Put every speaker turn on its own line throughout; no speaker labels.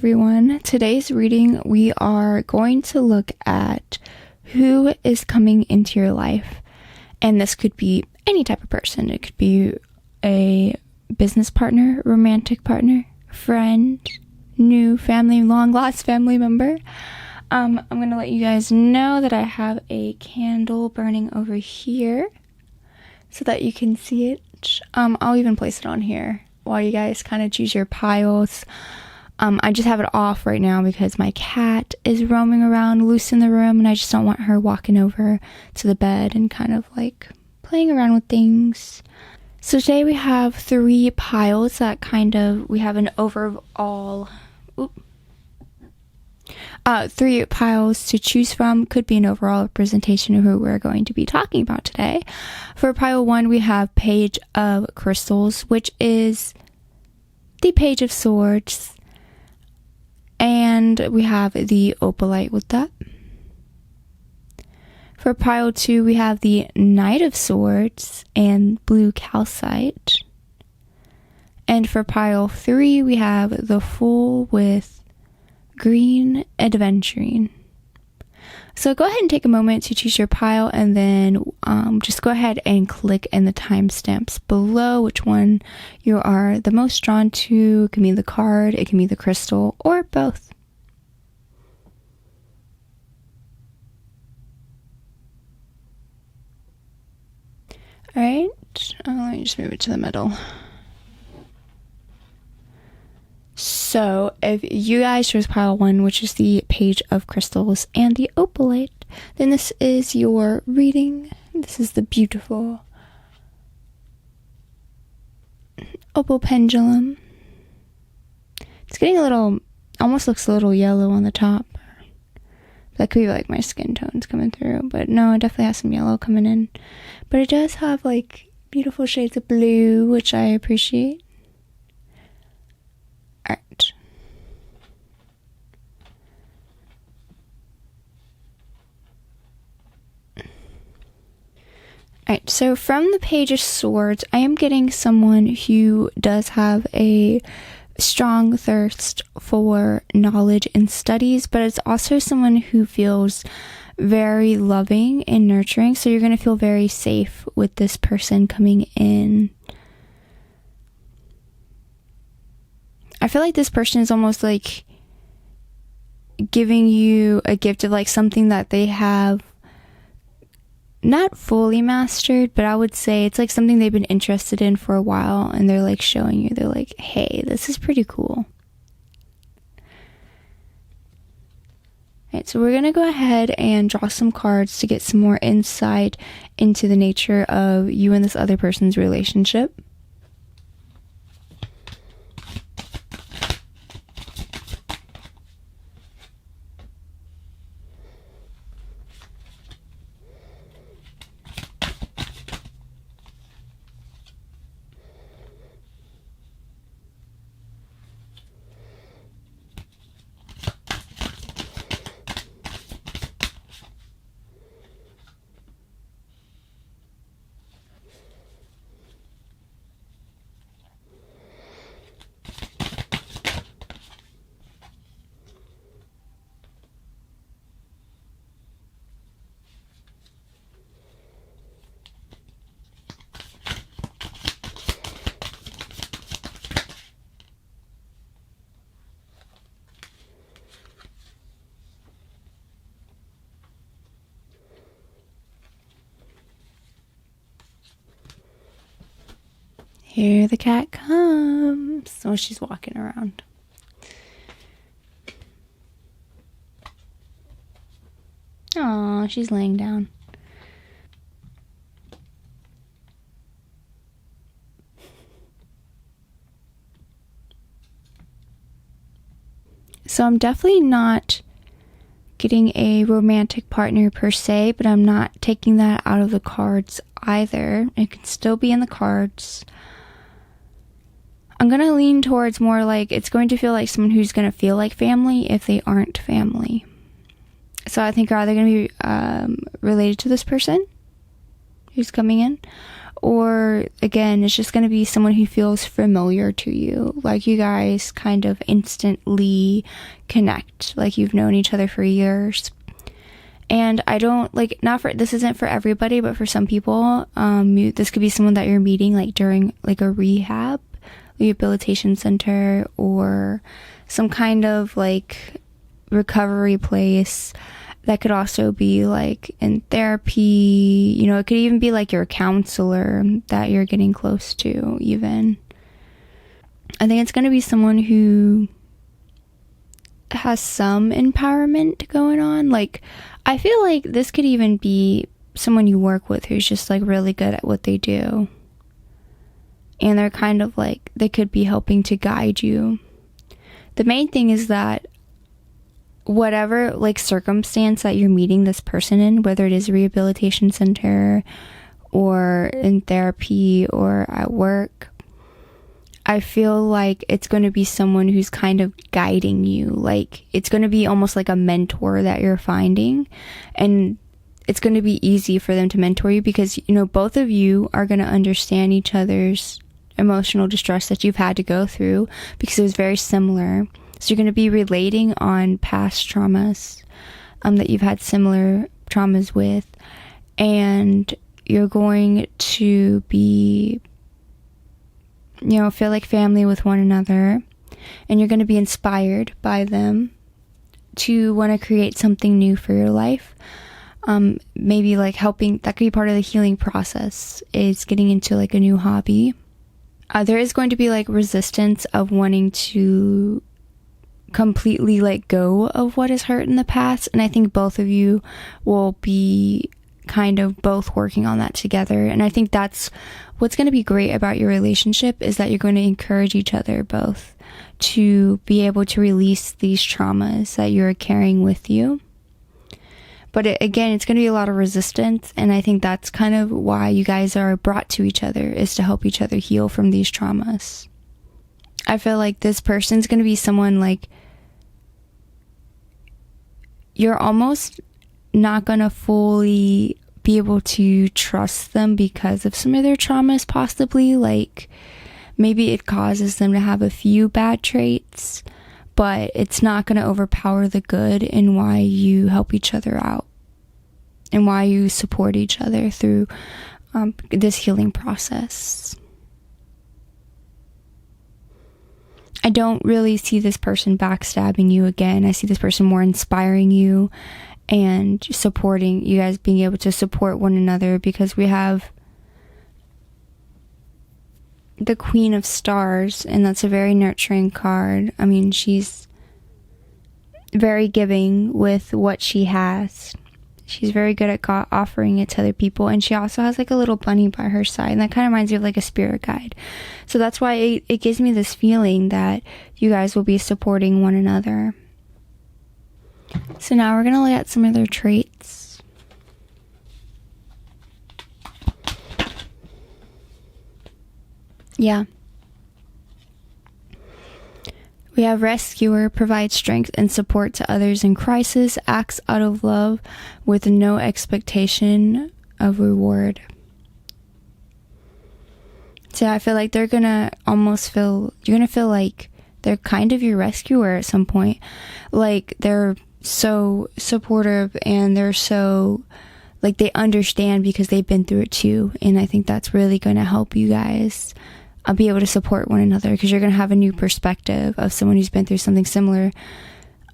everyone. Today's reading, we are going to look at who is coming into your life. And this could be any type of person. It could be a business partner, romantic partner, friend, new family, long-lost family member. I'm going to let you guys know that I have a candle burning over here so that you can see it. I'll even place it on here while you guys kind of choose your piles. I just have it off right now because my cat is roaming around loose in the room and I just don't want her walking over to the bed and kind of like playing around with things. So today we have 3 piles that we have an overall, 3 piles to choose from. Could be an overall representation of who we're going to be talking about today. For pile 1, we have Page of Crystals, which is the Page of Swords. And we have the opalite with that. For pile 2, we have the Knight of Swords and blue calcite. And for pile 3, we have the Fool with green aventurine. So go ahead and take a moment to choose your pile, and then just go ahead and click in the timestamps below which one you are the most drawn to. It can be the card, it can be the crystal, or both. Alright, let me just move it to the middle. So, if you guys chose pile 1, which is the Page of Crystals and the opalite, then this is your reading. This is the beautiful opal pendulum. It's getting almost looks a little yellow on the top. That could be like my skin tones coming through, but no, it definitely has some yellow coming in. But it does have like beautiful shades of blue, which I appreciate. Alright. Alright, so from the Page of Swords, I am getting someone who does have a strong thirst for knowledge and studies, but it's also someone who feels very loving and nurturing, so you're going to feel very safe with this person coming in. I feel like this person is almost like giving you a gift of like something that they have not fully mastered, but I would say it's like something they've been interested in for a while, and they're like showing you, they're like, hey, this is pretty cool. Alright, so we're going to go ahead and draw some cards to get some more insight into the nature of you and this other person's relationship. Here the cat comes. Oh, she's walking around. Aw, she's laying down. So I'm definitely not getting a romantic partner per se, but I'm not taking that out of the cards either. It can still be in the cards. I'm going to lean towards more like it's going to feel like someone who's going to feel like family if they aren't family. So I think you're either going to be related to this person who's coming in, Or again, it's just going to be someone who feels familiar to you, like you guys kind of instantly connect, like you've known each other for years. And I don't like, this isn't for everybody, but for some people, this could be someone that you're meeting like during like a rehabilitation center, or some kind of like recovery place. That could also be like in therapy, it could even be like your counselor that you're getting close to even. I think it's going to be someone who has some empowerment going on. Like, I feel like this could even be someone you work with who's just like really good at what they do. And they're kind of like, they could be helping to guide you. The main thing is that whatever like circumstance that you're meeting this person in, whether it is a rehabilitation center or in therapy or at work, I feel like it's going to be someone who's kind of guiding you. Like, it's going to be almost like a mentor that you're finding, and it's going to be easy for them to mentor you because, both of you are going to understand each other's emotional distress that you've had to go through because it was very similar. So you're going to be relating on past traumas that you've had similar traumas with, and you're going to be, feel like family with one another, and you're going to be inspired by them to want to create something new for your life. Maybe like helping, that could be part of the healing process, is getting into like a new hobby. There is going to be like resistance of wanting to completely let go of what has hurt in the past, and I think both of you will be kind of both working on that together. And I think that's what's going to be great about your relationship, is that you're going to encourage each other both to be able to release these traumas that you're carrying with you. But again, it's going to be a lot of resistance, and I think that's kind of why you guys are brought to each other, is to help each other heal from these traumas. I feel like this person's going to be someone like you're almost not going to fully be able to trust them because of some of their traumas, possibly. Like, maybe it causes them to have a few bad traits, but it's not going to overpower the good in why you help each other out and why you support each other through this healing process. I don't really see this person backstabbing you again. I see this person more inspiring you and supporting you guys, being able to support one another, because we have the Queen of Stars, and that's a very nurturing card. I mean, she's very giving with what she has. She's very good at offering it to other people, and she also has like a little bunny by her side, and that kind of reminds me of like a spirit guide. So that's why it gives me this feeling that you guys will be supporting one another. So now we're going to look at some of their traits. Yeah. We have rescuer, provides strength and support to others in crisis, acts out of love with no expectation of reward. So I feel like they're going to you're going to feel like they're kind of your rescuer at some point. Like, they're so supportive, and they're so, like, they understand because they've been through it too. And I think that's really going to help you guys be able to support one another, because you're going to have a new perspective of someone who's been through something similar.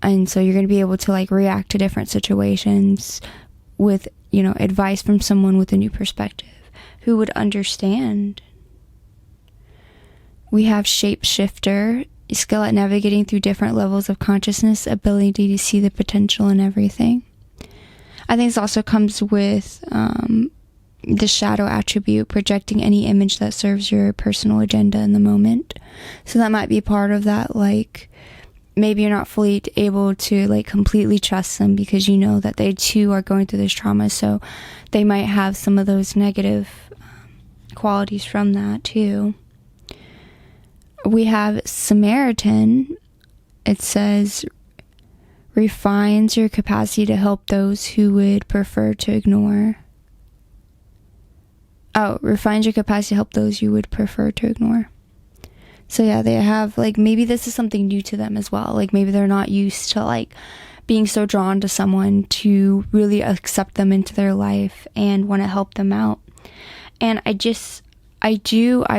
And so you're going to be able to like react to different situations with, advice from someone with a new perspective who would understand. We have shapeshifter, skill at navigating through different levels of consciousness, ability to see the potential in everything. I think this also comes with the shadow attribute, projecting any image that serves your personal agenda in the moment. So that might be part of that, like, maybe you're not fully able to like completely trust them because you know that they too are going through this trauma, so they might have some of those negative qualities from that too. We have Samaritan. It says refines your capacity to help those who would prefer to ignore. refines your capacity to help those you would prefer to ignore. So yeah, they have, like, maybe this is something new to them as well. Like, maybe they're not used to, like, being so drawn to someone to really accept them into their life and want to help them out. And I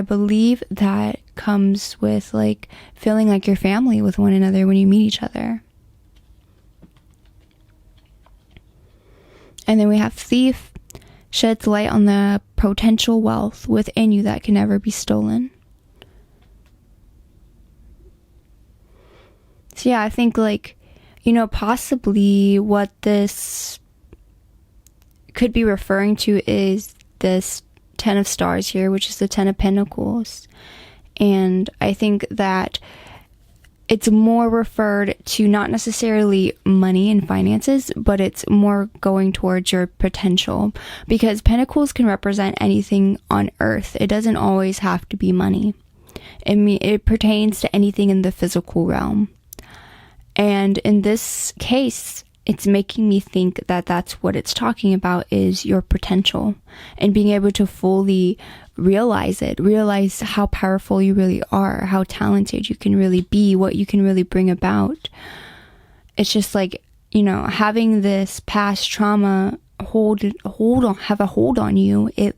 believe that comes with, like, feeling like you're family with one another when you meet each other. And then we have Thief, sheds light on the potential wealth within you that can never be stolen. So yeah, I think, like, possibly what this could be referring to is this 10 of Stars here, which is the 10 of Pentacles. And I think that it's more referred to not necessarily money and finances, but it's more going towards your potential, because Pentacles can represent anything on earth. It doesn't always have to be money. It pertains to anything in the physical realm. And in this case, it's making me think that that's what it's talking about, is your potential and being able to fully realize how powerful you really are, how talented you can really be, what you can really bring about. It's just like, having this past trauma have a hold on you. It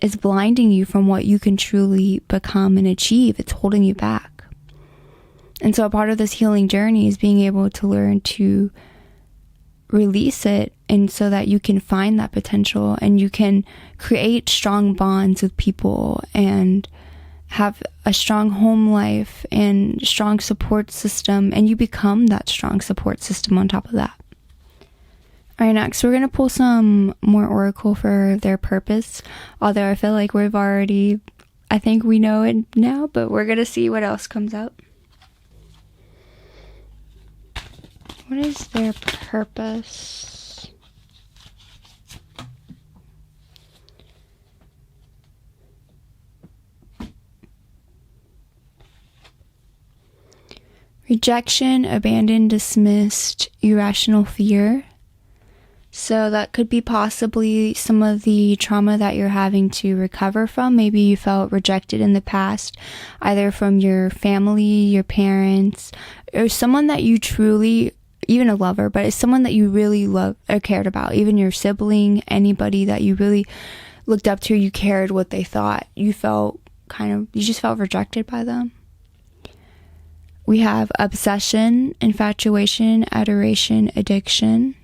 is blinding you from what you can truly become and achieve. It's holding you back. And so a part of this healing journey is being able to learn to release it, and so that you can find that potential and you can create strong bonds with people and have a strong home life and strong support system, and you become that strong support system on top of that. All right, next we're going to pull some more oracle for their purpose, although I feel like I think we know it now, but we're going to see what else comes out. What is their purpose? Rejection, abandoned, dismissed, irrational fear. So that could be possibly some of the trauma that you're having to recover from. Maybe you felt rejected in the past, either from your family, your parents, or someone that you truly, even a lover, but it's someone that you really love or cared about, even your sibling, anybody that you really looked up to, you cared what they thought. You just felt rejected by them. We have obsession, infatuation, adoration, addiction.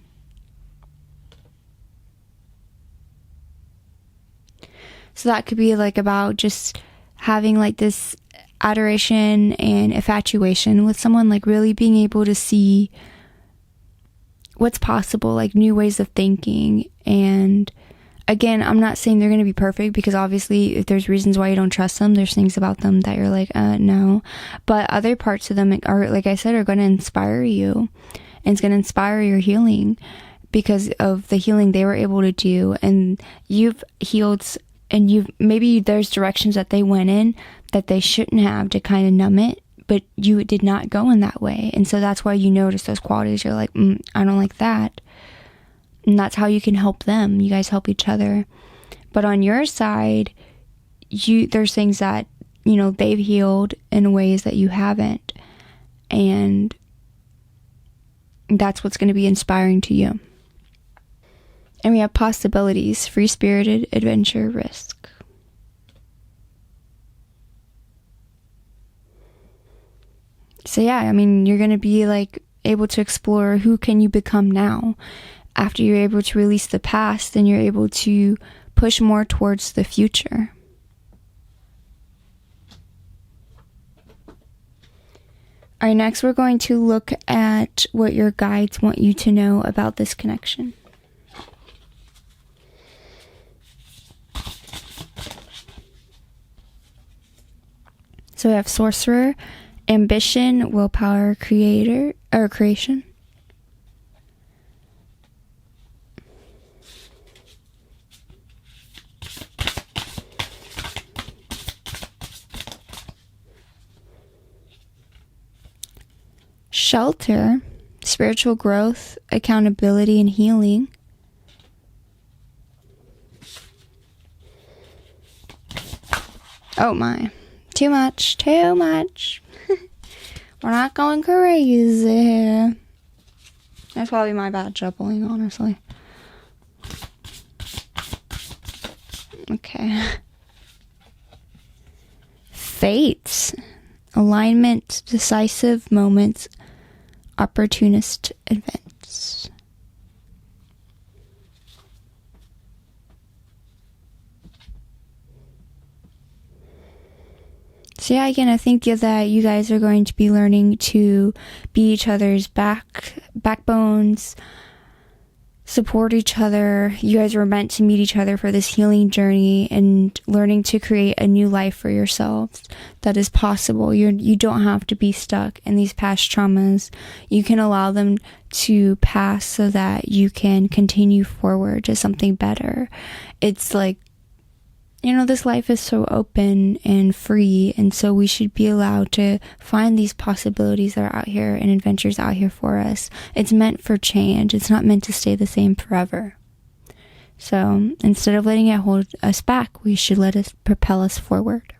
So that could be like about just having like this adoration and infatuation with someone, like really being able to see what's possible, like new ways of thinking. And again, I'm not saying they're going to be perfect, because obviously if there's reasons why you don't trust them, there's things about them that you're like, no. But other parts of them are, like I said, are going to inspire you, and it's going to inspire your healing because of the healing they were able to do. And you've healed, and maybe there's directions that they went in that they shouldn't have to kind of numb it, but you did not go in that way. And so that's why you notice those qualities. You're like, I don't like that. And that's how you can help them. You guys help each other. But on your side, there's things that, they've healed in ways that you haven't. And that's what's going to be inspiring to you. And we have possibilities, free-spirited, adventure, risk. So yeah, you're going to be like able to explore who can you become now. After you're able to release the past, then you're able to push more towards the future. All right, next we're going to look at what your guides want you to know about this connection. So we have Sorcerer, ambition, willpower, creation. Shelter, spiritual growth, accountability, and healing. Oh my. Too much. Too much. We're not going crazy. That's probably my bad juggling, honestly. Okay. Fate. Alignment, decisive moments, opportunist events. So yeah, again, I think that you guys are going to be learning to be each other's backbones, support each other. You guys were meant to meet each other for this healing journey and learning to create a new life for yourselves that is possible. You don't have to be stuck in these past traumas. You can allow them to pass so that you can continue forward to something better. It's like, this life is so open and free, and so we should be allowed to find these possibilities that are out here and adventures out here for us. It's meant for change. It's not meant to stay the same forever. So instead of letting it hold us back, we should let it propel us forward.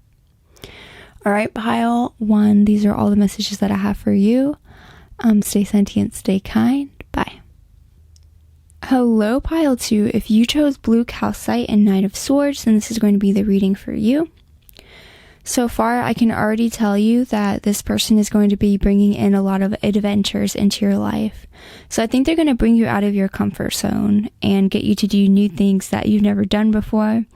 All right, pile 1, these are all the messages that I have for you. Stay sentient, stay kind. Bye. Hello, pile 2. If you chose blue calcite and Knight of Swords, then this is going to be the reading for you. So far, I can already tell you that this person is going to be bringing in a lot of adventures into your life. So I think they're going to bring you out of your comfort zone and get you to do new things that you've never done before.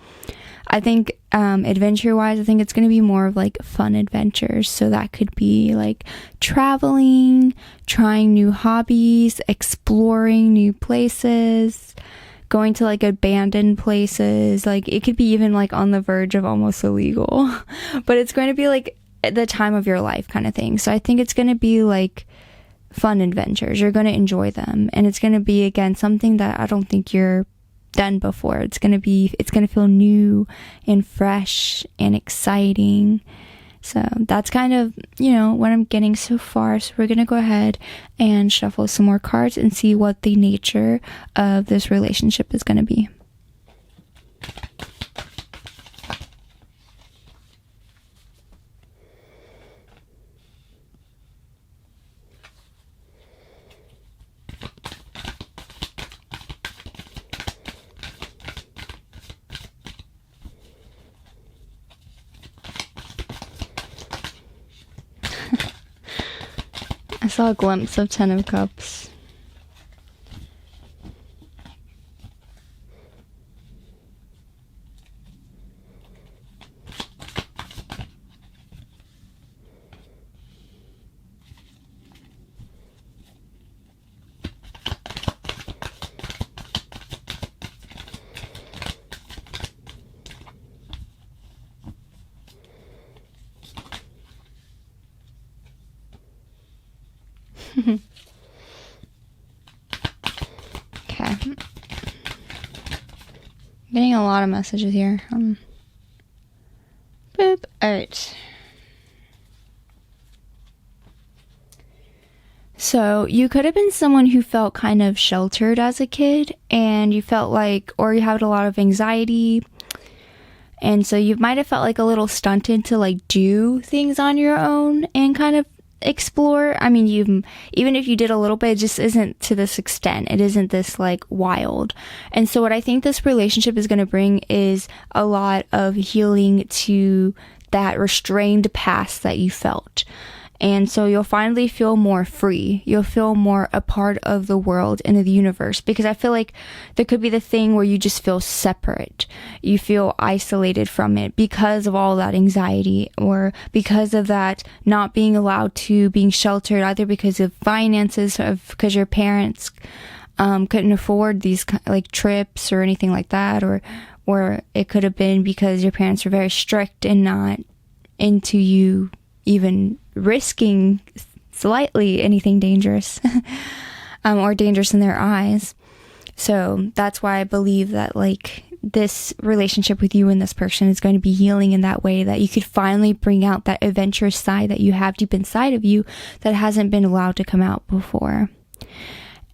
I think adventure-wise, I think it's going to be more of like fun adventures. So that could be like traveling, trying new hobbies, exploring new places, going to like abandoned places. Like it could be even like on the verge of almost illegal, but it's going to be like the time of your life kind of thing. So I think it's going to be like fun adventures. You're going to enjoy them. And it's going to be, again, something that I don't think you're done before. It's going to feel new and fresh and exciting. So that's kind of, what I'm getting so far. So we're going to go ahead and shuffle some more cards and see what the nature of this relationship is going to be. I saw a glimpse of 10 of Cups. Okay. Getting a lot of messages here. Boop. Alright. So, you could have been someone who felt kind of sheltered as a kid, and you felt like, or you had a lot of anxiety, and so you might have felt like a little stunted to like do things on your own and kind of explore. I mean, even if you did a little bit, it just isn't to this extent. It isn't this like wild. And so what I think this relationship is going to bring is a lot of healing to that restrained past that you felt. And so you'll finally feel more free. You'll feel more a part of the world and of the universe, because I feel like there could be the thing where you just feel separate. You feel isolated from it because of all that anxiety, or because of that not being allowed to, being sheltered, either because of finances, because your parents couldn't afford these like trips or anything like that, or it could have been because your parents were very strict and not into you even risking slightly anything dangerous or dangerous in their eyes. So that's why I believe that like this relationship with you and this person is going to be healing in that way, that you could finally bring out that adventurous side that you have deep inside of you that hasn't been allowed to come out before.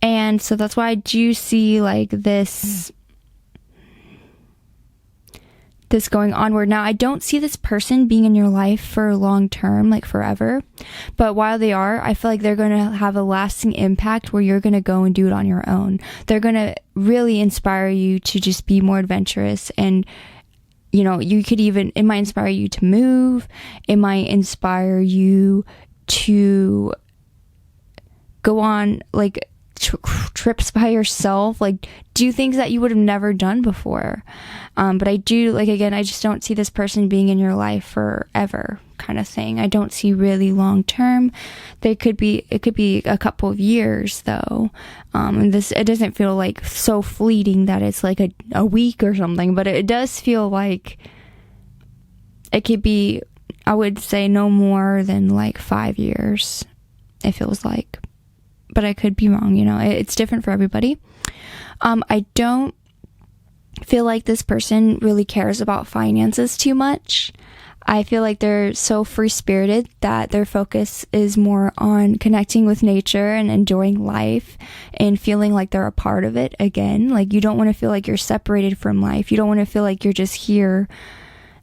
And so that's why I do see like this this going onward. Now, I don't see this person being in your life for long term, like forever. But while they are, I feel like they're going to have a lasting impact where you're going to go and do it on your own. They're going to really inspire you to just be more adventurous. And, you know, it might inspire you to move. It might inspire you to go on like trips by yourself, like do things that you would have never done before. But I do, like, again, I just don't see this person being in your life forever kind of thing. I don't see really long term. It could be a couple of years though. And it doesn't feel like so fleeting that it's like a week or something, but it does feel like it could be, I would say, no more than like 5 years, it feels like. But I could be wrong, you know, it's different for everybody. I don't feel like this person really cares about finances too much. I feel like they're so free-spirited that their focus is more on connecting with nature and enjoying life and feeling like they're a part of it again. Like, you don't want to feel like you're separated from life. You don't want to feel like you're just here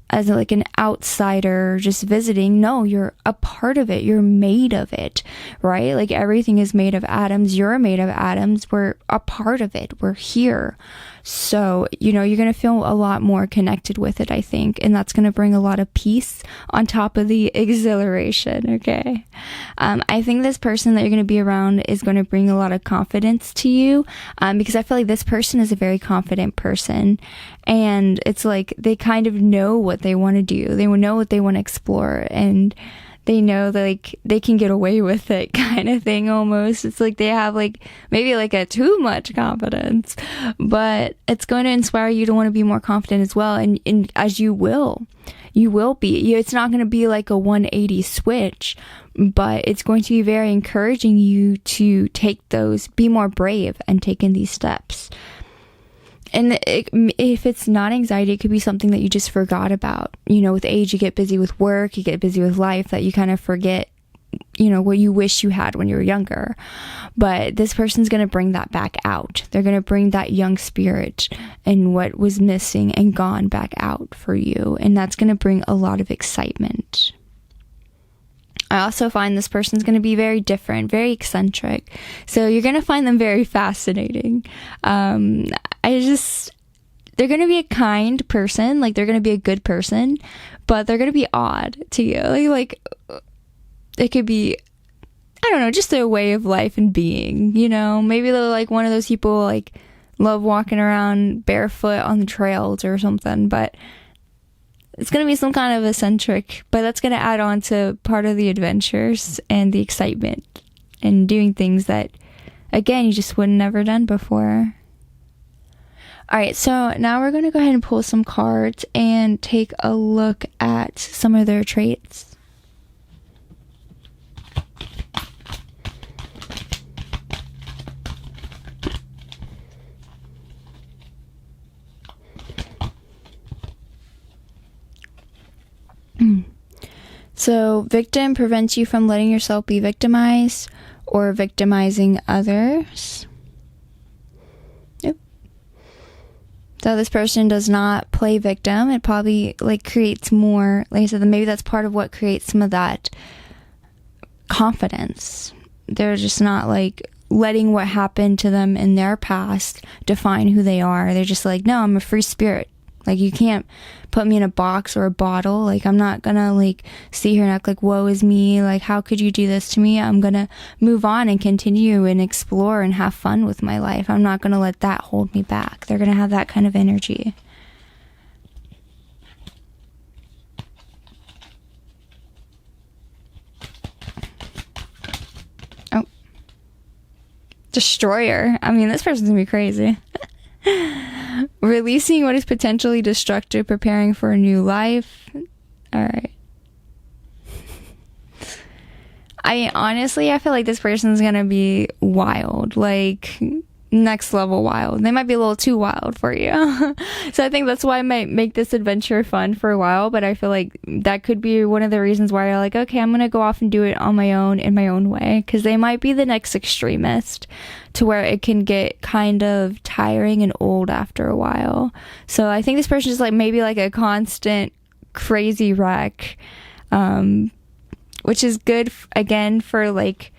as like an outsider just visiting. No, you're a part of it. You're made of it, right? Like, everything is made of atoms. You're made of atoms. We're a part of it. We're here. So, you know, you're going to feel a lot more connected with it, I think. And that's going to bring a lot of peace on top of the exhilaration, okay? I think this person that you're going to be around is going to bring a lot of confidence to you, because I feel like this person is a very confident person. And it's like they kind of know what they want to do. They know what they want to explore. And they know that, like, they can get away with it kind of thing almost. It's like they have like maybe like a too much confidence, but it's going to inspire you to want to be more confident as well. And as you will be. It's not going to be like a 180 switch, but it's going to be very encouraging you to be more brave and take in these steps. And if it's not anxiety, it could be something that you just forgot about. You know, with age, you get busy with work, you get busy with life, that you kind of forget, you know, what you wish you had when you were younger. But this person's going to bring that back out. They're going to bring that young spirit and what was missing and gone back out for you. And that's going to bring a lot of excitement. I also find this person's going to be very different, very eccentric. So you're going to find them very fascinating. They're going to be a kind person, like they're going to be a good person, but they're going to be odd to you. Like it could be, I don't know, just their way of life and being, you know? Maybe they're like one of those people like love walking around barefoot on the trails or something, but it's going to be some kind of eccentric, but that's going to add on to part of the adventures and the excitement and doing things that, again, you just would have never done before. All right, so now we're going to go ahead and pull some cards and take a look at some of their traits. So, victim prevents you from letting yourself be victimized or victimizing others. Yep. So this person does not play victim. It probably like creates more, like I said, maybe that's part of what creates some of that confidence. They're just not like letting what happened to them in their past define who they are. They're just like, no, I'm a free spirit. Like, you can't put me in a box or a bottle. Like, I'm not gonna, like, sit here and act like, woe is me. Like, how could you do this to me? I'm gonna move on and continue and explore and have fun with my life. I'm not gonna let that hold me back. They're gonna have that kind of energy. Oh. Destroyer. I mean, this person's gonna be crazy. Releasing what is potentially destructive, preparing for a new life. Alright. I feel like this person's gonna be wild. Like, next level wild. They might be a little too wild for you. So I think that's why I might make this adventure fun for a while, but I feel like that could be one of the reasons why you're like, okay, I'm gonna go off and do it on my own, in my own way, because they might be the next extremist to where it can get kind of tiring and old after a while. So I think this person is like maybe like a constant crazy wreck, which is good again for like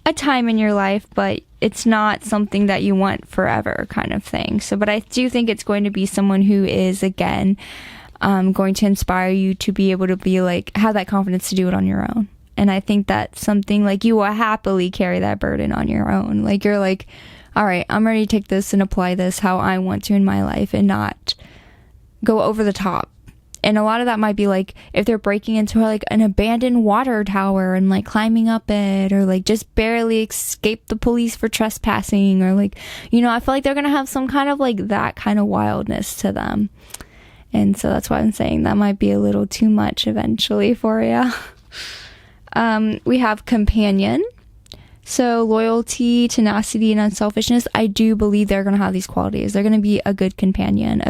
a time in your life, but it's not something that you want forever kind of thing. So, but I do think it's going to be someone who is, again, going to inspire you to be able to be like, have that confidence to do it on your own. And I think that's something like you will happily carry that burden on your own. Like, you're like, all right, I'm ready to take this and apply this how I want to in my life and not go over the top. And a lot of that might be like if they're breaking into like an abandoned water tower and like climbing up it, or like just barely escape the police for trespassing, or like, you know, I feel like they're gonna have some kind of like that kind of wildness to them. And so that's why I'm saying that might be a little too much eventually for you. We have companion. So loyalty, tenacity, and unselfishness, I do believe they're going to have these qualities. They're going to be a good companion,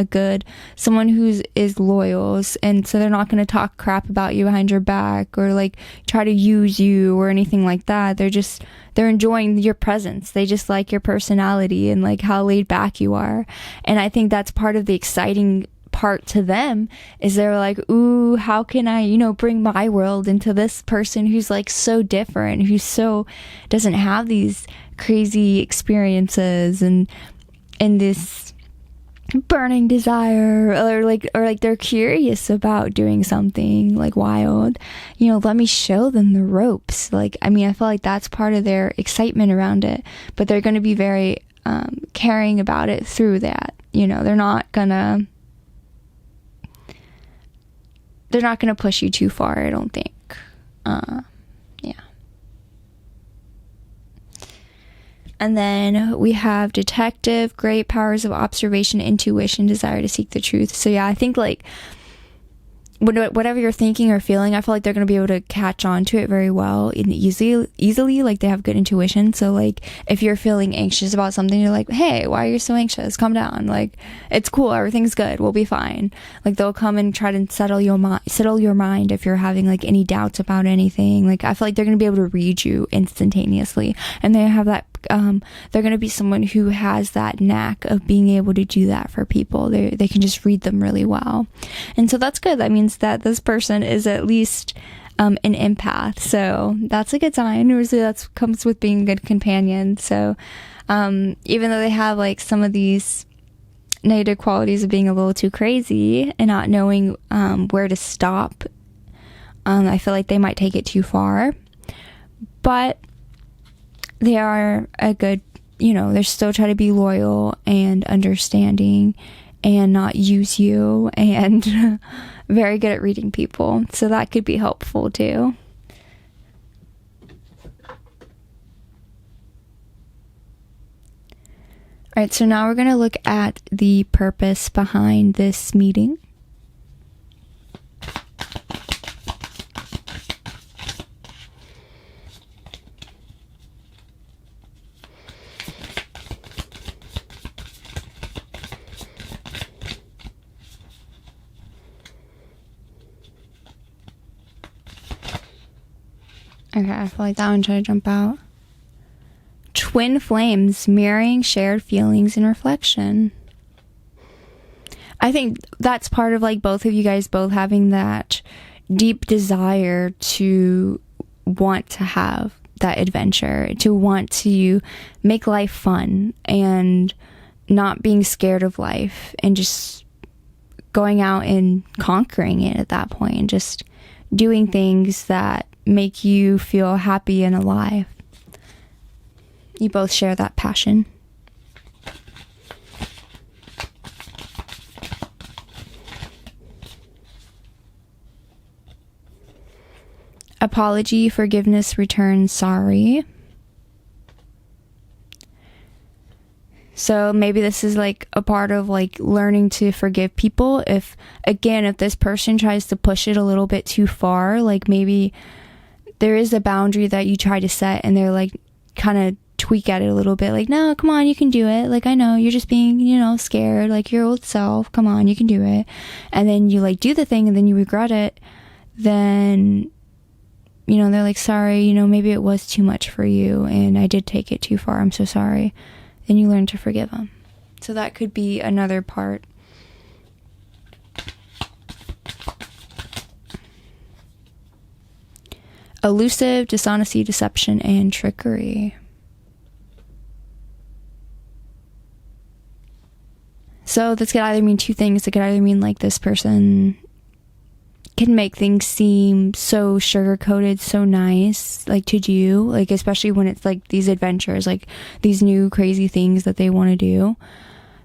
someone who is loyal, and so they're not going to talk crap about you behind your back or like try to use you or anything like that. They're enjoying your presence. They just like your personality and like how laid back you are. And I think that's part of the exciting part to them, is they're like, ooh, how can I, you know, bring my world into this person who's like so different, who's so doesn't have these crazy experiences and this burning desire, or like they're curious about doing something like wild, you know, let me show them the ropes. Like, I mean, I feel like that's part of their excitement around it, but they're going to be very caring about it through that. You know, they're not gonna push you too far, I don't think. Yeah. And then we have detective, great powers of observation, intuition, desire to seek the truth. So yeah, I think like whatever you're thinking or feeling, I feel like they're going to be able to catch on to it very well and easily. Like, they have good intuition. So like if you're feeling anxious about something, you're like, hey, why are you so anxious? Calm down. Like, it's cool, everything's good, we'll be fine. Like, they'll come and try to settle your mind if you're having like any doubts about anything. Like, I feel like they're going to be able to read you instantaneously, and they have that they're going to be someone who has that knack of being able to do that for people. They can just read them really well. And so that's good. That means that this person is at least an empath. So that's a good sign. Usually that comes with being a good companion. So even though they have like some of these negative qualities of being a little too crazy and not knowing where to stop, I feel like they might take it too far. But they are a good, you know, they're still trying to be loyal and understanding and not use you, and very good at reading people. So that could be helpful too. All right, so now we're going to look at the purpose behind this meeting. Okay, I feel like that one tried to jump out. Twin flames, mirroring shared feelings and reflection. I think that's part of like both of you guys both having that deep desire to want to have that adventure, to want to make life fun and not being scared of life and just going out and conquering it at that point and just doing things that make you feel happy and alive. You both share that passion. Apology, forgiveness, return, sorry. So maybe this is like a part of like learning to forgive people. If this person tries to push it a little bit too far, like maybe there is a boundary that you try to set and they're like kind of tweak at it a little bit, like, no, come on, you can do it, like, I know you're just being, you know, scared, like your old self, come on, you can do it. And then you like do the thing and then you regret it, then, you know, they're like, sorry, you know, maybe it was too much for you and I did take it too far, I'm so sorry. Then you learn to forgive them. So that could be another part. Elusive, dishonesty, deception, and trickery. So this could either mean two things. It could either mean like this person can make things seem so sugar-coated, so nice, like to do, like especially when it's like these adventures, like these new crazy things that they want to do.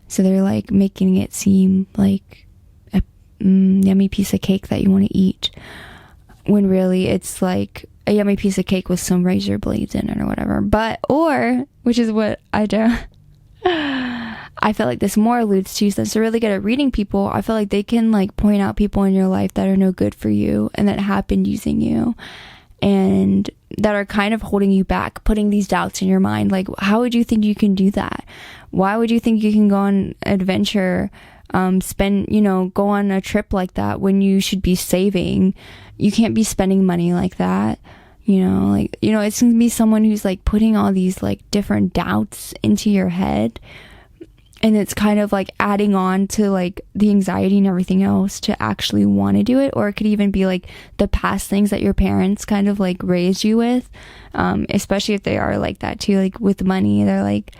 So they're like making it seem like a yummy piece of cake that you want to eat, when really it's like a yummy piece of cake with some razor blades in it or whatever. But, or, which is what I do, I feel like this more alludes to, since they're really good at reading people, I feel like they can like point out people in your life that are no good for you and that have been using you and that are kind of holding you back, putting these doubts in your mind. Like, how would you think you can do that? Why would you think you can go on an adventure, go on a trip like that when you should be saving? You can't be spending money like that. It's going to be someone who's like putting all these like different doubts into your head. And it's kind of like adding on to like the anxiety and everything else to actually want to do it. Or it could even be like the past things that your parents kind of like raised you with, especially if they are like that too, like with money. They're like,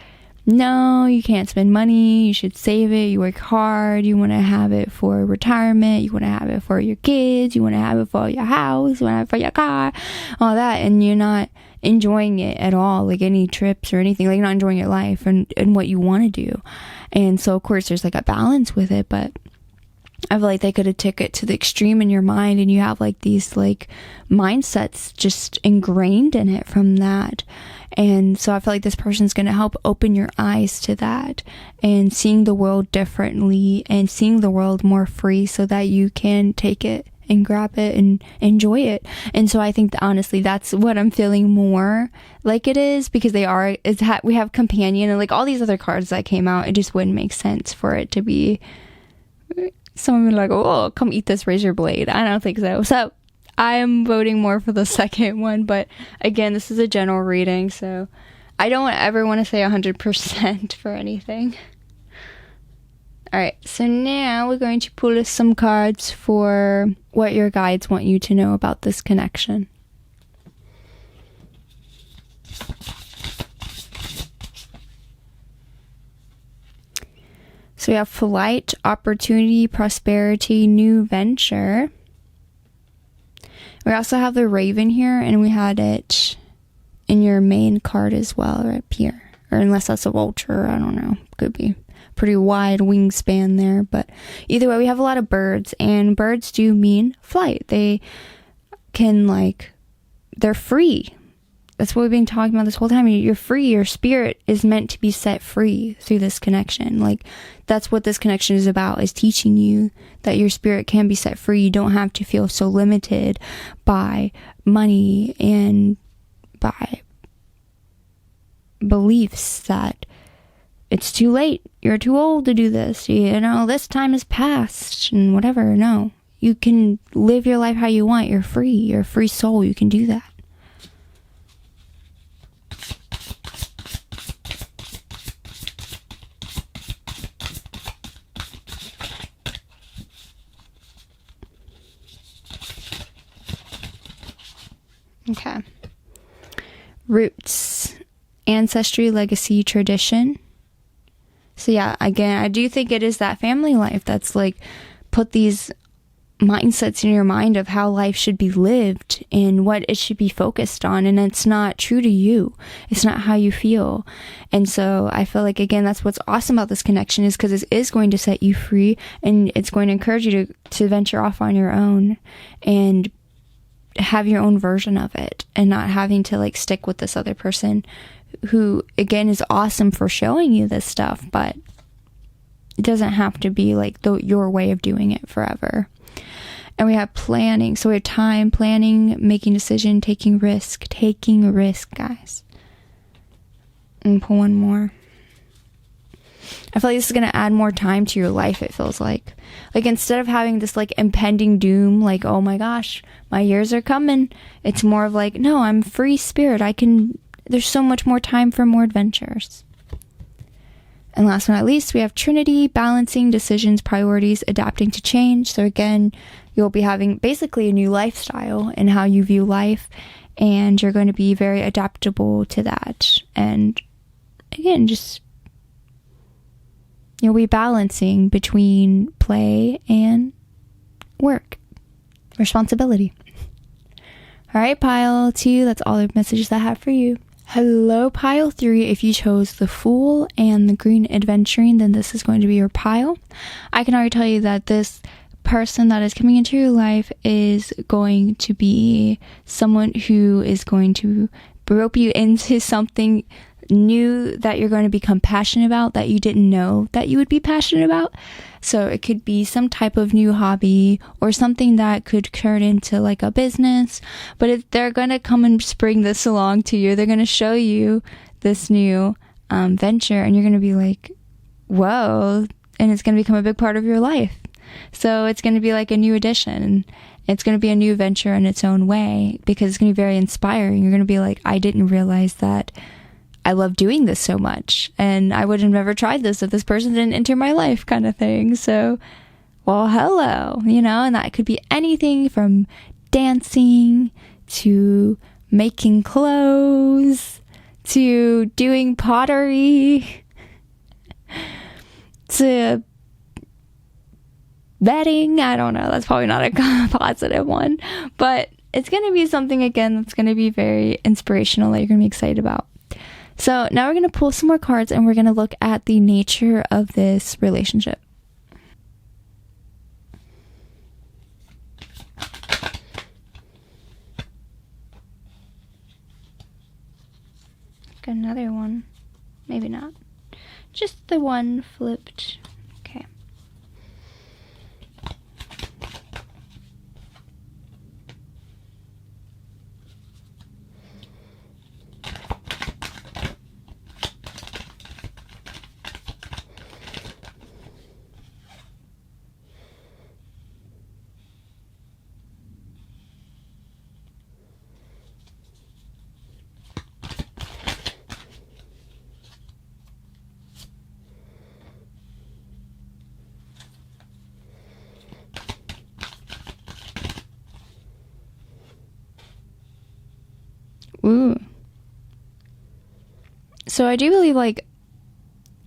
no, you can't spend money, you should save it, you work hard, you want to have it for retirement, you want to have it for your kids, you want to have it for your house, you want to have it for your car, all that, and you're not enjoying it at all, like any trips or anything, like you're not enjoying your life and what you want to do. And so of course there's like a balance with it, but I feel like they could have took it to the extreme in your mind, and you have like these like mindsets just ingrained in it from that. And so I feel like this person's going to help open your eyes to that and seeing the world differently and seeing the world more free so that you can take it and grab it and enjoy it. And so I think that honestly that's what I'm feeling more like it is, because we have companion and like all these other cards that came out, it just wouldn't make sense for it to be someone like, oh, come eat this razor blade. I don't think so. So I am voting more for the second one, but again, this is a general reading, so I don't ever want to say 100% for anything. Alright, so now we're going to pull some cards for what your guides want you to know about this connection. So we have flight, opportunity, prosperity, new venture. We also have the raven here, and we had it in your main card as well, right here. Or unless that's a vulture, I don't know. Could be pretty wide wingspan there. But either way, we have a lot of birds, and birds do mean flight. They can they're free. That's what we've been talking about this whole time. You're free. Your spirit is meant to be set free through this connection. Like, that's what this connection is about, is teaching you that your spirit can be set free. You don't have to feel so limited by money and by beliefs that it's too late. You're too old to do this. This time is past and whatever. No, you can live your life how you want. You're free. You're a free soul. You can do that. Okay. Roots, ancestry, legacy, tradition. So yeah, again, I do think it is that family life that's like put these mindsets in your mind of how life should be lived and what it should be focused on, and it's not true to you. It's not how you feel. And so I feel like, again, that's what's awesome about this connection, is because it is going to set you free, and it's going to encourage you to venture off on your own and have your own version of it, and not having to stick with this other person who, again, is awesome for showing you this stuff, but it doesn't have to be your way of doing it forever. And we have planning. So we have time, planning, making decision, taking risk, guys. And pull one more. I feel like this is going to add more time to your life, it feels like. Like, instead of having this, like, impending doom, like, oh my gosh, my years are coming, it's more of like, no, I'm free spirit. There's so much more time for more adventures. And last but not least, we have Trinity, balancing decisions, priorities, adapting to change. So again, you'll be having basically a new lifestyle in how you view life, and you're going to be very adaptable to that. And again, just you'll be balancing between play and work, responsibility. All right, pile 2, that's all the messages I have for you. Hello, pile 3. If you chose the Fool and the Green Aventurine, then this is going to be your pile. I can already tell you that this person that is coming into your life is going to be someone who is going to rope you into something new that you're going to become passionate about that you didn't know that you would be passionate about. So it could be some type of new hobby or something that could turn into like a business. But if they're going to come and spring this along to you, they're going to show you this new venture, and you're going to be like, whoa, and it's going to become a big part of your life. So it's going to be like a new addition. It's going to be a new venture in its own way, because it's going to be very inspiring. You're going to be like, I didn't realize that I love doing this so much, and I would have never tried this if this person didn't enter my life, kind of thing. So, well, hello, and that could be anything from dancing to making clothes to doing pottery to betting. I don't know. That's probably not a positive one, but it's going to be something, again, that's going to be very inspirational that you're going to be excited about. So now we're going to pull some more cards, and we're going to look at the nature of this relationship. Got another one. Maybe not. Just the one flipped. Okay. Ooh. So I do believe, like,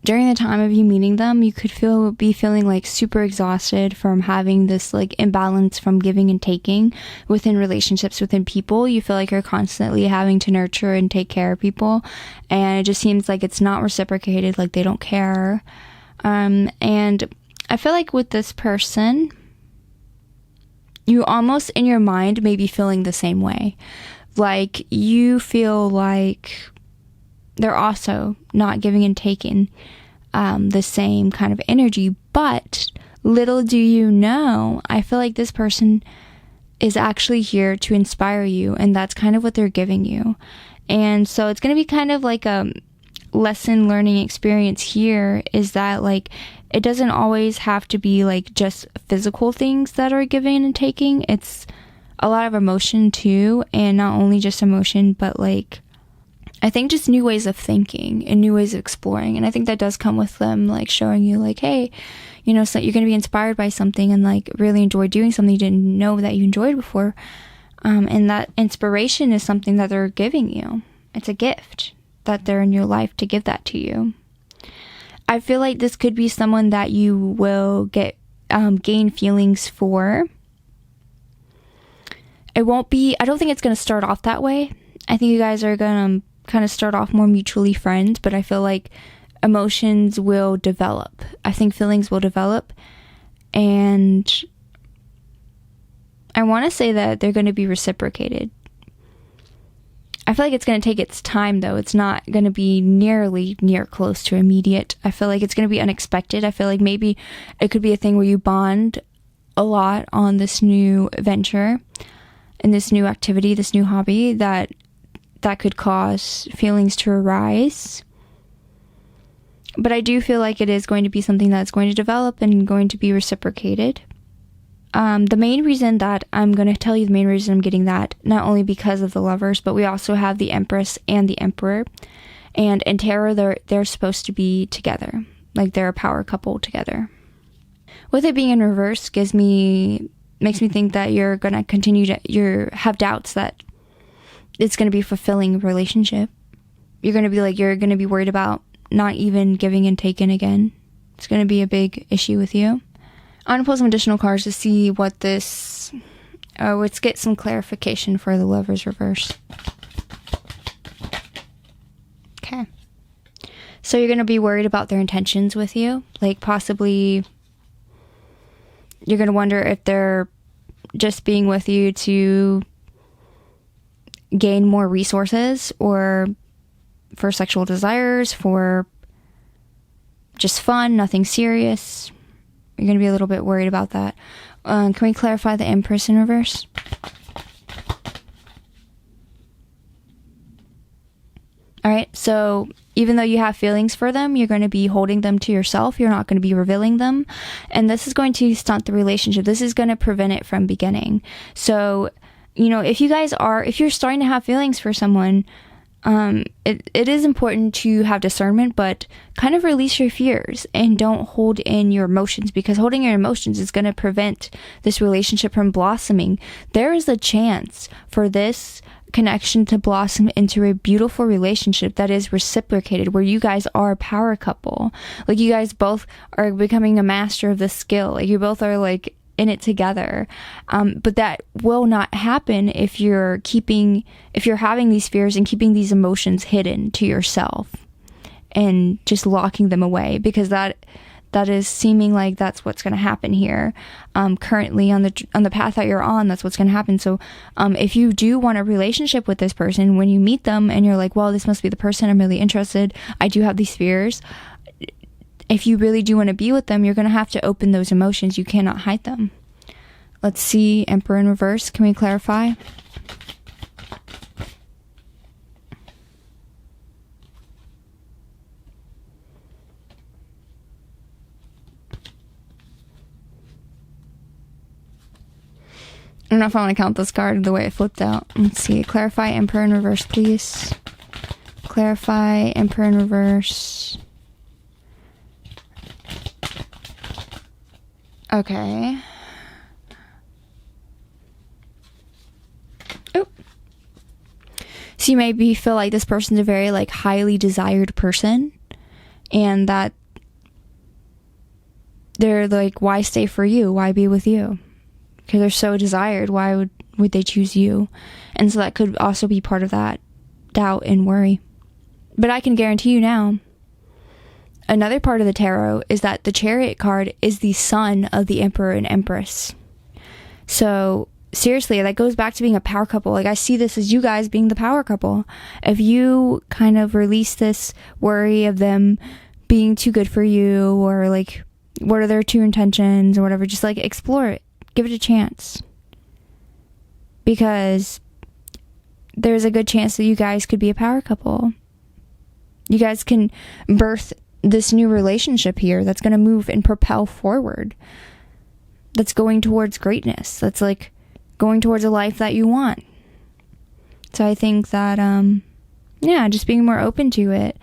during the time of you meeting them, you could be feeling like super exhausted from having this like imbalance from giving and taking within relationships, within people. You feel like you're constantly having to nurture and take care of people, and it just seems like it's not reciprocated, like they don't care. And I feel like with this person, you almost in your mind may be feeling the same way. Like, you feel like they're also not giving and taking the same kind of energy. But little do you know, I feel like this person is actually here to inspire you, and that's kind of what they're giving you. And so it's going to be kind of like a lesson learning experience here, is that like it doesn't always have to be like just physical things that are giving and taking. It's a lot of emotion too, and not only just emotion, but like I think just new ways of thinking and new ways of exploring. And I think that does come with them like showing you like, hey, so you're going to be inspired by something and like really enjoy doing something you didn't know that you enjoyed before. And that inspiration is something that they're giving you. It's a gift that they're in your life to give that to you. I feel like this could be someone that you will gain feelings for. I don't think it's going to start off that way. I think you guys are going to kind of start off more mutually friends, but I feel like emotions will develop. I think feelings will develop, and I want to say that they're going to be reciprocated. I feel like it's going to take its time, though. It's not going to be near close to immediate. I feel like it's going to be unexpected. I feel like maybe it could be a thing where you bond a lot on this new venture and this new activity, this new hobby, that could cause feelings to arise. But I do feel like it is going to be something that's going to develop and going to be reciprocated. The main reason that I'm going to tell you the main reason I'm getting that, not only because of the Lovers, but we also have the Empress and the Emperor. And in tarot, they're supposed to be together. Like they're a power couple together. With it being in reverse makes me think that you're going to continue to have doubts that it's going to be a fulfilling relationship. You're going to be worried about not even giving and taking again. It's going to be a big issue with you. I'm going to pull some additional cards to see what this... let's get some clarification for the Lovers reverse. Okay. So you're going to be worried about their intentions with you. Like possibly you're going to wonder if they're just being with you to gain more resources, or for sexual desires, for just fun, nothing serious. You're going to be a little bit worried about that. Can we clarify the Empress in reverse? All right, so even though you have feelings for them, you're going to be holding them to yourself. You're not going to be revealing them. And this is going to stunt the relationship. This is going to prevent it from beginning. So, if you're starting to have feelings for someone, it is important to have discernment, but kind of release your fears and don't hold in your emotions, because holding your emotions is going to prevent this relationship from blossoming. There is a chance for this connection to blossom into a beautiful relationship that is reciprocated, where you guys are a power couple. Like you guys both are becoming a master of the skill. Like you both are like in it together. But that will not happen if you're having these fears and keeping these emotions hidden to yourself and just locking them away, because that is seeming like that's what's going to happen here. Currently on the path that you're on, that's what's going to happen. So if you do want a relationship with this person, when you meet them and you're like, well, this must be the person, I'm really interested, I do have these fears. If you really do want to be with them, you're going to have to open those emotions. You cannot hide them. Let's see, Emperor in reverse. Can we clarify? I don't know if I want to count this card the way it flipped out. Let's see. Clarify Emperor in reverse, please. Clarify Emperor in reverse. Okay. Oh. So you maybe feel like this person's a very like highly desired person, and that they're like, why stay for you? Why be with you? Because they're so desired. Why would they choose you? And so that could also be part of that doubt and worry. But I can guarantee you now, another part of the tarot is that the Chariot card is the son of the Emperor and Empress. So seriously, that goes back to being a power couple. Like I see this as you guys being the power couple. If you kind of release this worry of them being too good for you, or like what are their true intentions or whatever, just like explore it. Give it a chance. Because there's a good chance that you guys could be a power couple. You guys can birth this new relationship here that's going to move and propel forward. That's going towards greatness. That's like going towards a life that you want. So I think that, just being more open to it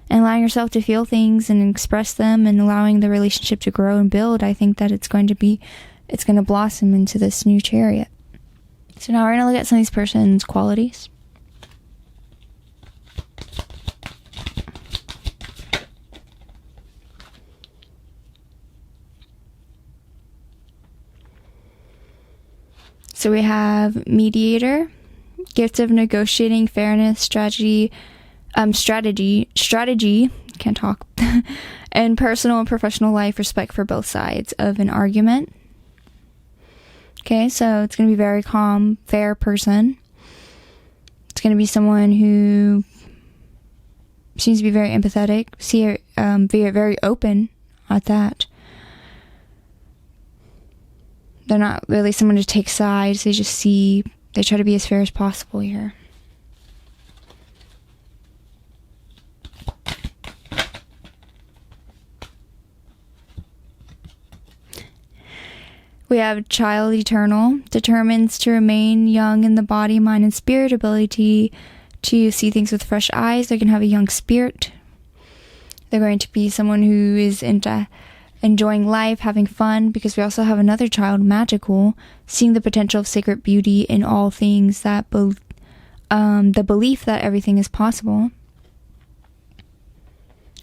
and allowing yourself to feel things and express them and allowing the relationship to grow and build, I think that it's going to blossom into this new Chariot. So now we're going to look at some of these person's qualities. So we have mediator, gift of negotiating, fairness, strategy, can't talk, and personal and professional life, respect for both sides of an argument. Okay, so it's going to be a very calm, fair person. It's going to be someone who seems to be very empathetic, very open at that. They're not really someone to take sides. They try to be as fair as possible here. We have child eternal, determines to remain young in the body, mind, and spirit, ability to see things with fresh eyes. They can have a young spirit. They're going to be someone who is into enjoying life, having fun, because we also have another child, magical, seeing the potential of sacred beauty in all things, that the belief that everything is possible.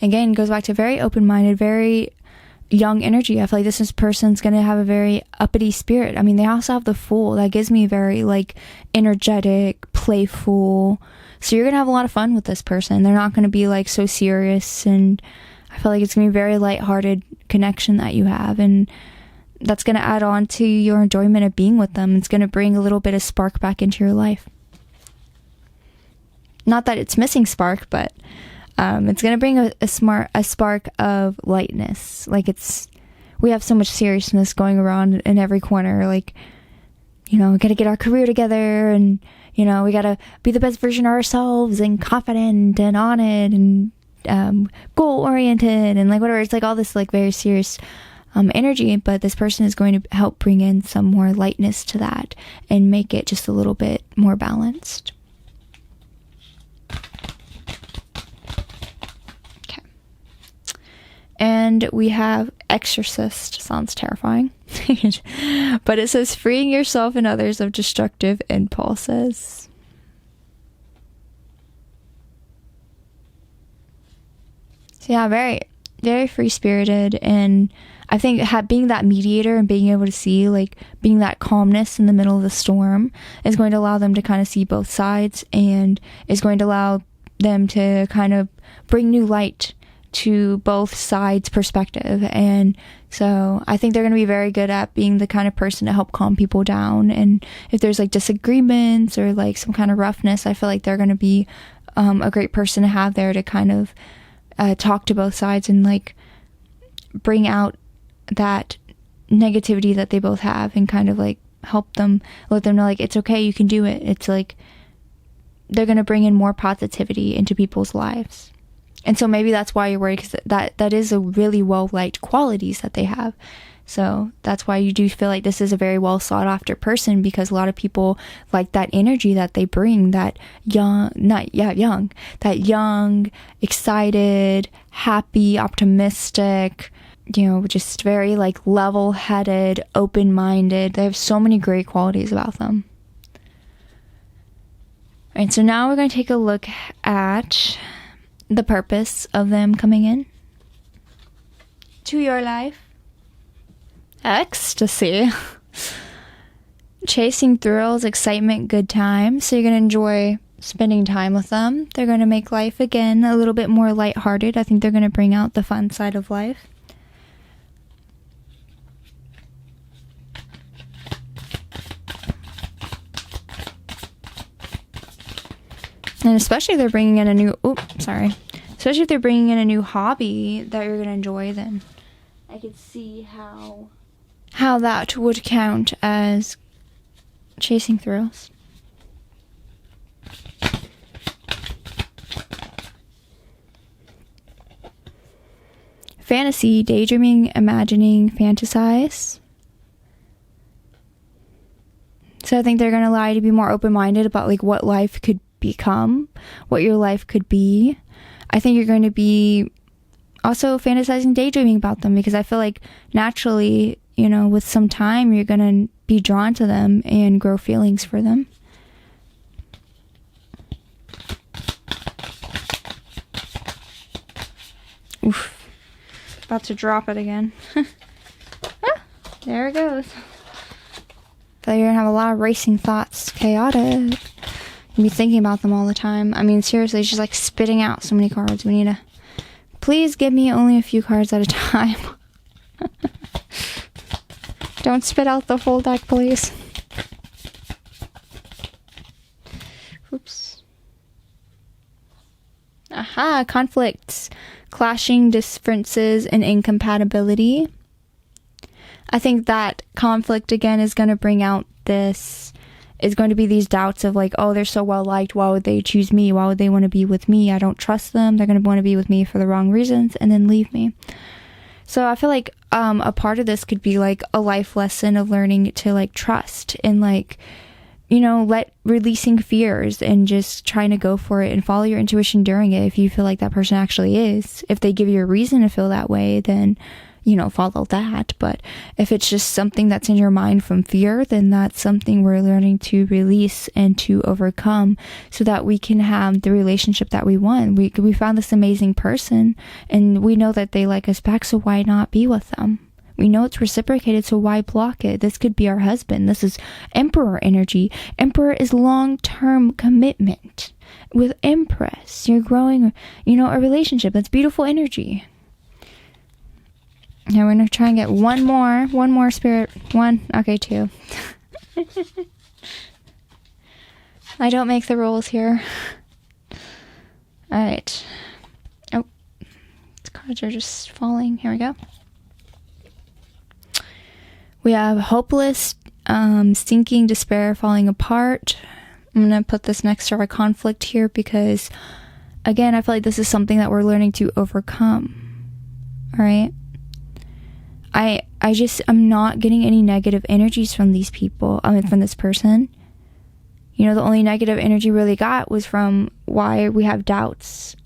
Again, goes back to very open-minded, very young energy. I feel like this person's going to have a very uppity spirit. I mean, they also have the Fool. That gives me very, like, energetic, playful. So you're going to have a lot of fun with this person. They're not going to be, like, so serious, and I feel like it's going to be a very lighthearted connection that you have, and that's going to add on to your enjoyment of being with them. It's going to bring a little bit of spark back into your life. Not that it's missing spark, but it's going to bring a spark of lightness. Like, we have so much seriousness going around in every corner. Like, we got to get our career together, and, we got to be the best version of ourselves, and confident and on it, and goal-oriented, and, like, whatever. It's, like, all this, like, very serious energy, but this person is going to help bring in some more lightness to that and make it just a little bit more balanced. And we have exorcist. Sounds terrifying. But it says freeing yourself and others of destructive impulses. So yeah, very, very free-spirited. And I think being that mediator and being able to see, like, being that calmness in the middle of the storm is going to allow them to kind of see both sides, and is going to allow them to kind of bring new light to both sides' perspective. And so I think they're going to be very good at being the kind of person to help calm people down. And if there's, like, disagreements or, like, some kind of roughness, I feel like they're going to be a great person to have there to kind of talk to both sides and, like, bring out that negativity that they both have, and kind of, like, help them, let them know, like, it's okay, you can do it. It's like they're going to bring in more positivity into people's lives. And so maybe that's why you're worried, because that is a really well-liked qualities that they have. So that's why you do feel like this is a very well sought after person, because a lot of people like that energy that they bring, that young, excited, happy, optimistic, just very, like, level-headed, open-minded. They have so many great qualities about them. And so now we're going to take a look at the purpose of them coming in to your life. Ecstasy. Chasing thrills, excitement, good times. So you're going to enjoy spending time with them. They're going to make life, again, a little bit more lighthearted. I think they're going to bring out the fun side of life. And especially if they're bringing in a new, especially if they're bringing in a new hobby that you're going to enjoy, then I could see how that would count as chasing thrills. Fantasy, daydreaming, imagining, fantasize. So I think they're going to allow you to be more open-minded about, like, what life could become, what your life could be. I think you're going to be also fantasizing, daydreaming about them, because I feel like naturally, with some time, you're going to be drawn to them and grow feelings for them. Oof. About to drop it again. There it goes. So you're going to have a lot of racing thoughts. Chaotic. Be thinking about them all the time. I mean, seriously, it's just like spitting out so many cards. We need to... Please give me only a few cards at a time. Don't spit out the full deck, please. Oops. Aha, conflicts. Clashing differences and incompatibility. I think that conflict, again, is going to bring out this... is going to be these doubts of, like, oh, they're so well liked, why would they choose me, why would they want to be with me, I don't trust them, they're going to want to be with me for the wrong reasons and then leave me. So I feel like a part of this could be like a life lesson of learning to like trust and like, you know, releasing fears and just trying to go for it and follow your intuition during it. If you feel like that person actually is, if they give you a reason to feel that way, then, you know, follow that. But if it's just something that's in your mind from fear, then that's something we're learning to release and to overcome so that we can have the relationship that we want. We found this amazing person and we know that they like us back, so why not be with them? We know it's reciprocated, so why block it? This could be our husband. This is Emperor energy. Emperor is long-term commitment. With Empress, you're growing, you know, a relationship. That's beautiful energy. Now we're going to try and get one more spirit. One. Okay, two. I don't make the rules here. All right. Oh, the cards are just falling. Here we go. We have hopeless, sinking, despair, falling apart. I'm going to put this next to our conflict here because, again, I feel like this is something that we're learning to overcome. All right? I'm not getting any negative energies from these people. From this person. You know, the only negative energy we really got was from why we have doubts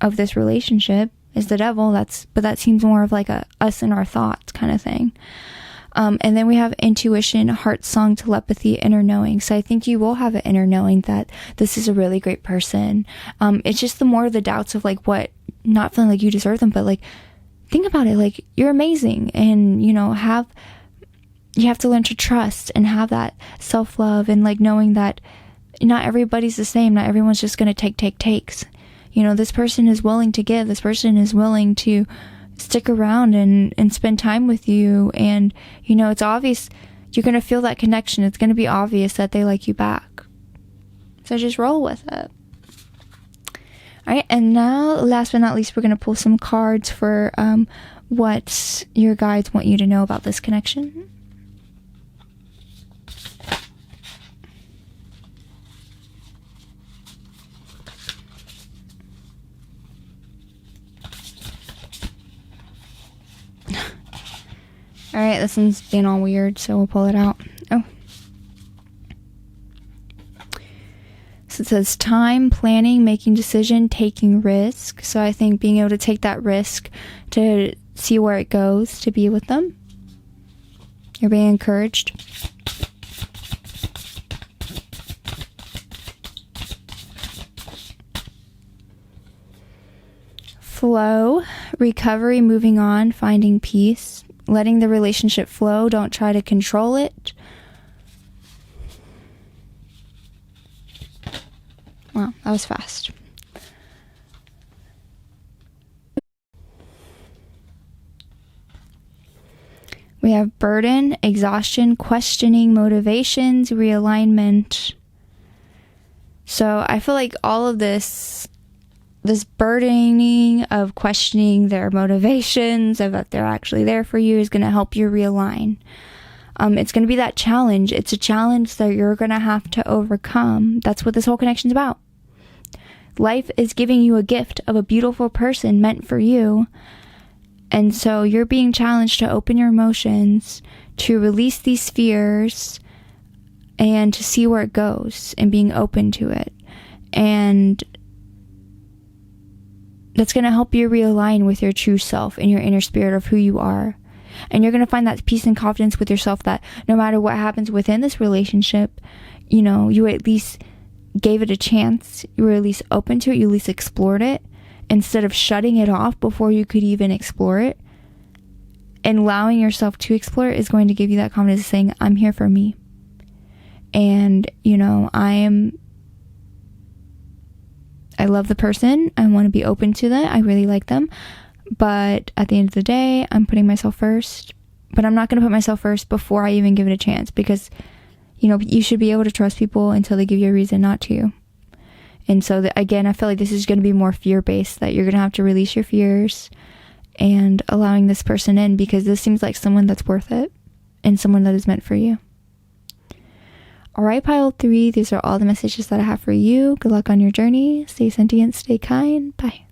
of this relationship is the devil. But that seems more of like a us and our thoughts kind of thing. And then we have intuition, heart song, telepathy, inner knowing. So I think you will have an inner knowing that this is a really great person. It's just the more the doubts of like what, not feeling like you deserve them, but like, think about it, like you're amazing. And, you know, you have to learn to trust and have that self-love and like knowing that not everybody's the same. Not everyone's just going to takes. You know, this person is willing to give. This person is willing to stick around and spend time with you, and you know it's obvious you're going to feel that connection. It's going to be obvious that they like you back, so just roll with it. All right, and now last but not least, we're going to pull some cards for what your guides want you to know about this connection. All right, this one's being all weird, so we'll pull it out. Oh. So it says time, planning, making decision, taking risk. So I think being able to take that risk to see where it goes, to be with them. You're being encouraged. Flow, recovery, moving on, finding peace. Letting the relationship flow. Don't try to control it. Wow, that was fast. We have burden, exhaustion, questioning, motivations, realignment. So I feel like all of this burdening of questioning their motivations, of that they're actually there for you, is going to help you realign. It's going to be that challenge. It's a challenge that you're going to have to overcome. That's what this whole connection's about. Life is giving you a gift of a beautiful person meant for you. And so you're being challenged to open your emotions, to release these fears, and to see where it goes, and being open to it. And that's going to help you realign with your true self and your inner spirit of who you are. And you're going to find that peace and confidence with yourself that no matter what happens within this relationship, you know, you at least gave it a chance. You were at least open to it. You at least explored it instead of shutting it off before you could even explore it. And allowing yourself to explore it is going to give you that confidence of saying, I'm here for me. And, you know, I love the person. I want to be open to that. I really like them. But at the end of the day, I'm putting myself first. But I'm not going to put myself first before I even give it a chance. Because, you know, you should be able to trust people until they give you a reason not to. And so, again, I feel like this is going to be more fear-based. That you're going to have to release your fears and allowing this person in. Because this seems like someone that's worth it. And someone that is meant for you. Alright, pile 3, these are all the messages that I have for you. Good luck on your journey. Stay sentient, stay kind. Bye.